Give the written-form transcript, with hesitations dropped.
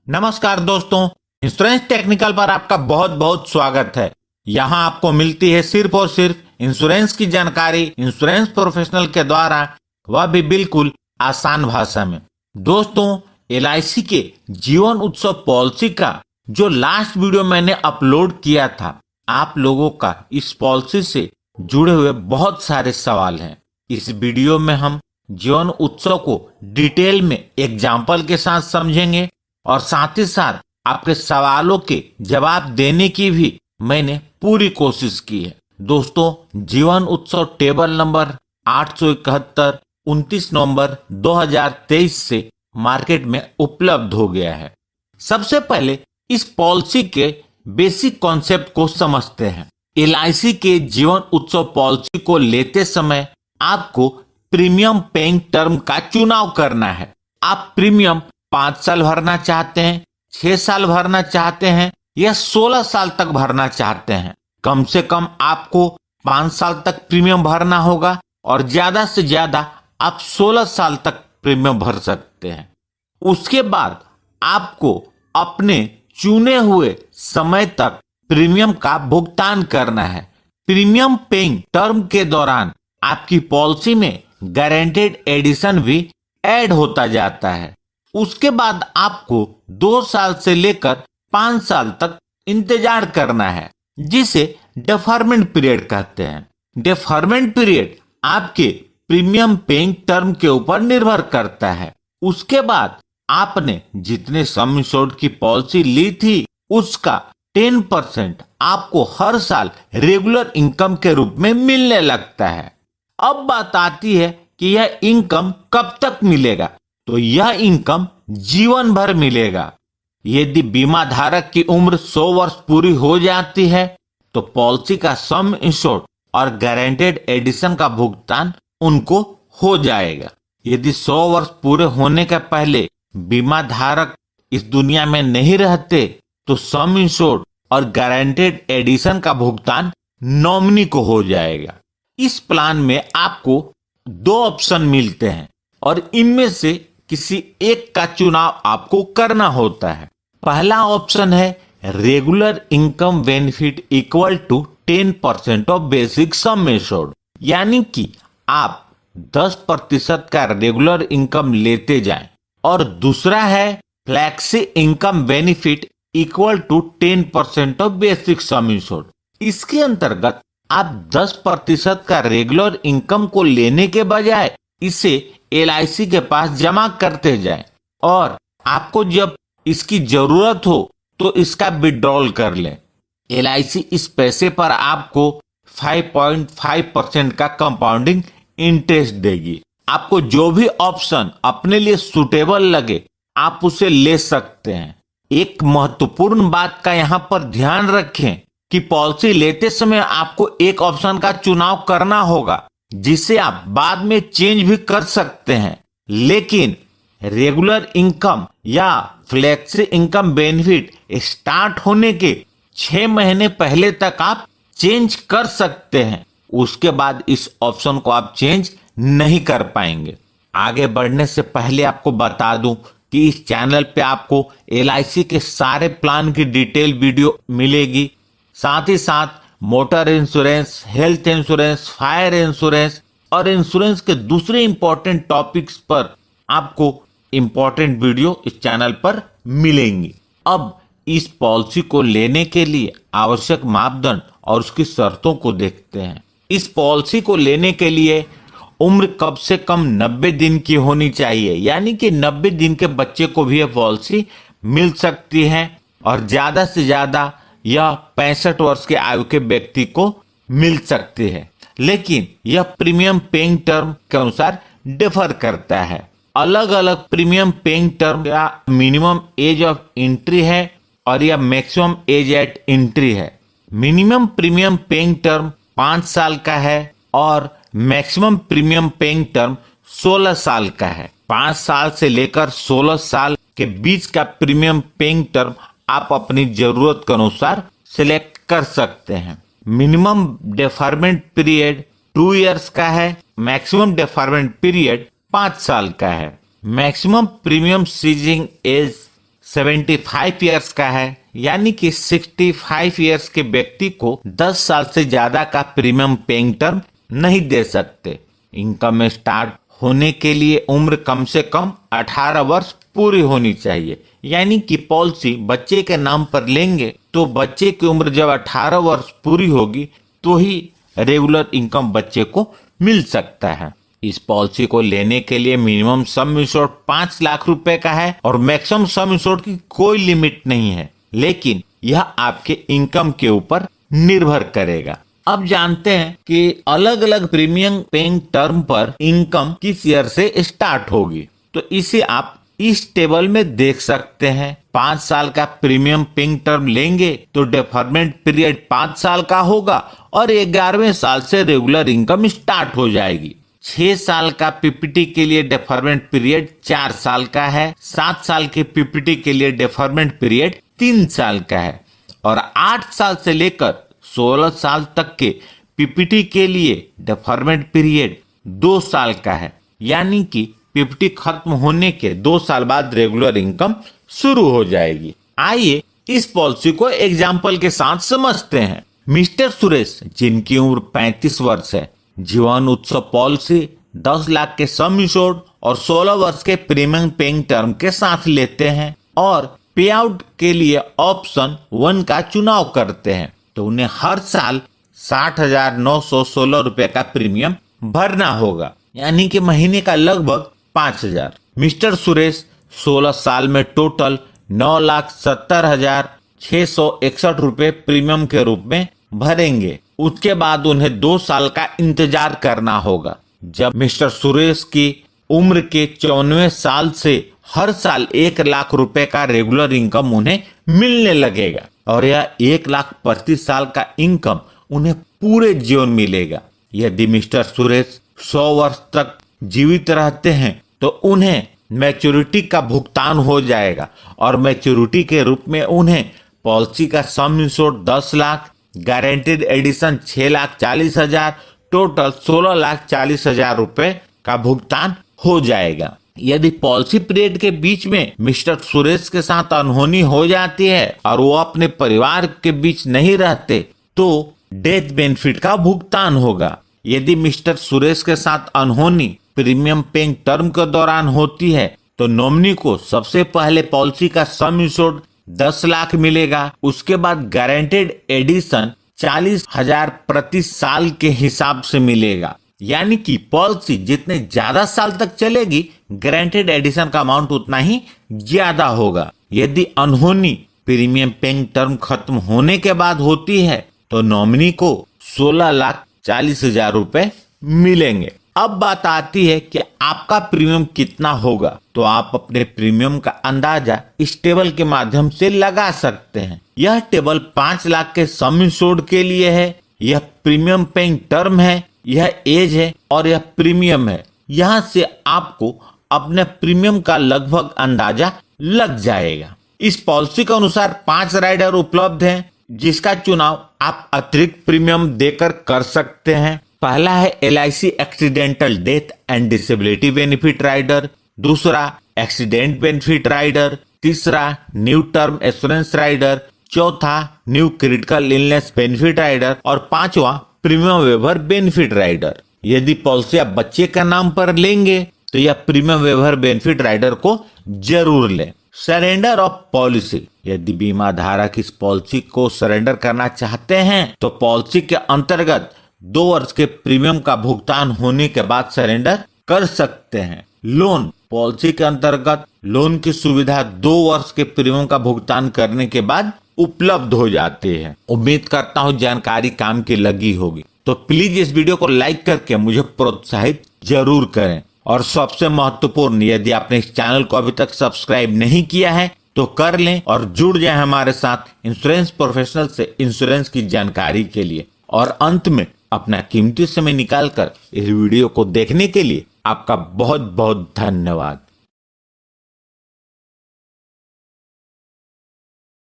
नमस्कार दोस्तों, insurance technical पर आपका बहुत बहुत स्वागत है। यहाँ आपको मिलती है सिर्फ और सिर्फ इंश्योरेंस की जानकारी इंश्योरेंस प्रोफेशनल के द्वारा, वह भी बिल्कुल आसान भाषा में। दोस्तों, एलआईसी के जीवन उत्सव पॉलिसी का जो लास्ट वीडियो मैंने अपलोड किया था, आप लोगों का इस पॉलिसी से जुड़े हुए बहुत सारे सवाल हैं। इस वीडियो में हम जीवन उत्सव को डिटेल में एग्जाम्पल के साथ समझेंगे और साथ ही साथ आपके सवालों के जवाब देने की भी मैंने पूरी कोशिश की है। दोस्तों, जीवन उत्सव टेबल नंबर 871 29 नवंबर 2023 से मार्केट में उपलब्ध हो गया है। सबसे पहले इस पॉलिसी के बेसिक कॉन्सेप्ट को समझते हैं। एलआईसी के जीवन उत्सव पॉलिसी को लेते समय आपको प्रीमियम पेइंग टर्म का चुनाव करना है। आप प्रीमियम 5 साल भरना चाहते हैं, 6 साल भरना चाहते हैं या 16 साल तक भरना चाहते हैं। कम से कम आपको 5 साल तक प्रीमियम भरना होगा और ज्यादा से ज्यादा आप 16 साल तक प्रीमियम भर सकते हैं। उसके बाद आपको अपने चुने हुए समय तक प्रीमियम का भुगतान करना है। प्रीमियम पेइंग टर्म के दौरान आपकी पॉलिसी में गारंटेड एडिशन भी ऐड होता जाता है। उसके बाद आपको 2 साल से लेकर 5 साल तक इंतजार करना है, जिसे डेफरमेंट पीरियड कहते हैं। डेफरमेंट पीरियड आपके प्रीमियम पेइंग टर्म के ऊपर निर्भर करता है। उसके बाद आपने जितने सम इंश्योर्ड की पॉलिसी ली थी, उसका 10% आपको हर साल रेगुलर इनकम के रूप में मिलने लगता है। अब बात आती है कि यह इनकम कब तक मिलेगा। तो यह इनकम जीवन भर मिलेगा। यदि बीमा धारक की उम्र 100 वर्ष पूरी हो जाती है तो पॉलिसी का सम इंश्योर्ड और गारंटेड एडिशन का भुगतान उनको हो जाएगा। यदि 100 वर्ष पूरे होने के पहले बीमा धारक इस दुनिया में नहीं रहते तो सम इंश्योर्ड और गारंटेड एडिशन का भुगतान नॉमिनी को हो जाएगा। इस प्लान में आपको 2 ऑप्शन मिलते हैं और इनमें से किसी एक का चुनाव आपको करना होता है। पहला ऑप्शन है regular income benefit equal to 10% of basic sum assured, यानी कि आप 10% का रेगुलर इनकम लेते जाएं। और दूसरा है flexi income benefit equal to 10% of basic sum assured. इसके अंतर्गत आप 10% का रेगुलर इनकम को लेने के बजाय इसे एलआईसी के पास जमा करते जाएं और आपको जब इसकी जरूरत हो तो इसका विड्रॉल कर लें। एलआईसी इस पैसे पर आपको 5.5% का कंपाउंडिंग इंटरेस्ट देगी। आपको जो भी ऑप्शन अपने लिए सुटेबल लगे आप उसे ले सकते हैं। एक महत्वपूर्ण बात का यहाँ पर ध्यान रखें कि पॉलिसी लेते समय आपको एक ऑप्शन का चुनाव करना होगा जिसे आप बाद में चेंज भी कर सकते हैं, लेकिन रेगुलर इनकम या फ्लेक्सी इनकम बेनिफिट स्टार्ट होने के 6 महीने पहले तक आप चेंज कर सकते हैं। उसके बाद इस ऑप्शन को आप चेंज नहीं कर पाएंगे। आगे बढ़ने से पहले आपको बता दूं कि इस चैनल पे आपको एलआईसी के सारे प्लान की डिटेल वीडियो मिलेगी। साथ ही साथ motor insurance, health insurance, fire insurance और इंश्योरेंस के दूसरे इंपॉर्टेंट टॉपिक्स पर आपको इंपॉर्टेंट वीडियो इस चैनल पर मिलेंगी। अब इस पॉलिसी को लेने के लिए आवश्यक मापदंड और उसकी शर्तों को देखते हैं। इस पॉलिसी को लेने के लिए उम्र कम से कम 90 दिन की होनी चाहिए, यानी कि 90 दिन के बच्चे को भी यह पॉलिसी मिल सकती है और ज्यादा से ज्यादा यह 65 वर्ष के आयु के व्यक्ति को मिल सकती है। लेकिन यह प्रीमियम पेइंग टर्म के अनुसार डिफर करता है। अलग अलग प्रीमियम पेइंग टर्म या मिनिमम एज ऑफ एंट्री है और यह मैक्सिमम एज एट एंट्री है। मिनिमम प्रीमियम पेइंग टर्म 5 साल का है और मैक्सिमम प्रीमियम पेइंग टर्म 16 साल का है। 5 साल से लेकर 16 साल के बीच का प्रीमियम पेइंग टर्म आप अपनी जरूरत के अनुसार सिलेक्ट कर सकते हैं। मिनिमम डेफरमेंट पीरियड 2 इयर्स का है, मैक्सिमम डेफरमेंट पीरियड 5 साल का है। Maximum premium ceasing age 75 years का है, यानी कि 65 ईयर्स के व्यक्ति को 10 साल से ज्यादा का प्रीमियम पेइंग टर्म नहीं दे सकते। इनकम स्टार्ट होने के लिए उम्र कम से कम 18 वर्ष पूरी होनी चाहिए, यानी कि पॉलिसी बच्चे के नाम पर लेंगे तो बच्चे की उम्र जब 18 वर्ष पूरी होगी तो ही रेगुलर इनकम बच्चे को मिल सकता है। इस पॉलिसी को लेने के लिए मिनिमम सम इंश्योर्ड 5 लाख रुपए का है और मैक्सिमम सम इंश्योर्ड की कोई लिमिट नहीं है, लेकिन यह आपके इनकम के ऊपर निर्भर करेगा। अब जानते हैं कि अलग अलग प्रीमियम पेइंग टर्म पर इनकम किस ईयर से स्टार्ट होगी, तो इसे आप इस टेबल में देख सकते हैं। 5 साल का प्रीमियम पेइंग टर्म लेंगे तो डेफरमेंट पीरियड 5 साल का होगा और 11वें साल से रेगुलर इनकम स्टार्ट हो जाएगी। 6 साल का पीपीटी के लिए डेफरमेंट पीरियड 4 साल का है, 7 साल के पीपीटी के लिए डेफरमेंट पीरियड 3 साल का है और 8 साल से लेकर 16 साल तक के पीपीटी के लिए डेफरमेंट पीरियड 2 साल का है, यानी कि पीपीटी खत्म होने के 2 साल बाद रेगुलर इनकम शुरू हो जाएगी। आइए इस पॉलिसी को एग्जाम्पल के साथ समझते हैं। मिस्टर सुरेश, जिनकी उम्र 35 वर्ष है, जीवन उत्सव पॉलिसी 10 लाख के सम इंश्योर्ड और 16 वर्ष के प्रीमियम पेइंग टर्म के साथ लेते हैं और पे आउट के लिए ऑप्शन 1 का चुनाव करते हैं, तो उन्हें हर साल 60,916 रुपए का प्रीमियम भरना होगा, यानी कि महीने का लगभग 5,000। मिस्टर सुरेश 16 साल में टोटल 9,70,661 रुपए प्रीमियम के रूप में भरेंगे। उसके बाद उन्हें 2 साल का इंतजार करना होगा। जब मिस्टर सुरेश की उम्र के 94वें साल से हर साल 1 लाख रुपए का रेगुलर इनकम उन्हें मिलने लगेगा और यह 1 लाख प्रति साल का इनकम उन्हें पूरे जीवन मिलेगा। यदि मिस्टर सुरेश 100 वर्ष तक जीवित रहते हैं तो उन्हें मैच्योरिटी का भुगतान हो जाएगा और मैच्योरिटी के रूप में उन्हें पॉलिसी का sum insured 10 lakh, guaranteed addition 6,40,000, total 16,40,000 रुपए का भुगतान हो जाएगा। यदि पॉलिसी पीरियड के बीच में मिस्टर सुरेश के साथ अनहोनी हो जाती है और वो अपने परिवार के बीच नहीं रहते तो डेथ बेनिफिट का भुगतान होगा। यदि मिस्टर सुरेश के साथ अनहोनी प्रीमियम पेइंग टर्म के दौरान होती है तो नॉमिनी को सबसे पहले पॉलिसी का सम इंश्योर्ड 10 लाख मिलेगा, उसके बाद गारंटेड एडिशन 40,000 प्रति साल के हिसाब से मिलेगा, यानी कि पॉलिसी जितने ज्यादा साल तक चलेगी गारंटेड एडिशन का अमाउंट उतना ही ज्यादा होगा। यदि अनहोनी प्रीमियम पेइंग टर्म खत्म होने के बाद होती है तो नॉमिनी को 16,40,000 रुपए मिलेंगे। अब बात आती है कि आपका प्रीमियम कितना होगा, तो आप अपने प्रीमियम का अंदाजा इस टेबल के माध्यम से लगा सकते हैं। यह टेबल 5 लाख के सम इंश्योर्ड के लिए है, यह प्रीमियम पेइंग टर्म है, यह एज है और यह प्रीमियम है। यहाँ से आपको अपने प्रीमियम का लगभग अंदाजा लग जाएगा। इस पॉलिसी के अनुसार 5 राइडर उपलब्ध हैं, जिसका चुनाव आप अतिरिक्त प्रीमियम देकर कर सकते हैं। पहला है LIC accidental death and disability benefit rider, दूसरा एक्सीडेंट बेनिफिट राइडर, तीसरा न्यू टर्म एश्योरेंस राइडर, चौथा new critical illness benefit rider और 5वां प्रीमियम वेवर बेनिफिट राइडर। यदि पॉलिसी आप बच्चे का नाम पर लेंगे तो यह प्रीमियम वेवर बेनिफिट राइडर को जरूर लें। सरेंडर ऑफ पॉलिसी, यदि बीमा धारक इस पॉलिसी को सरेंडर करना चाहते हैं तो पॉलिसी के अंतर्गत 2 वर्ष के प्रीमियम का भुगतान होने के बाद सरेंडर कर सकते हैं। लोन, पॉलिसी के अंतर्गत लोन की सुविधा 2 वर्ष के प्रीमियम का भुगतान करने के बाद उपलब्ध हो जाती है। उम्मीद करता हूँ जानकारी काम की लगी होगी, तो प्लीज इस वीडियो को लाइक करके मुझे प्रोत्साहित जरूर करें। और सबसे महत्वपूर्ण, यदि आपने इस चैनल को अभी तक सब्सक्राइब नहीं किया है तो कर लें और जुड़ जाए हमारे साथ इंश्योरेंस प्रोफेशनल से इंश्योरेंस की जानकारी के लिए। और अंत में अपना कीमती समय निकालकर इस वीडियो को देखने के लिए आपका बहुत बहुत धन्यवाद।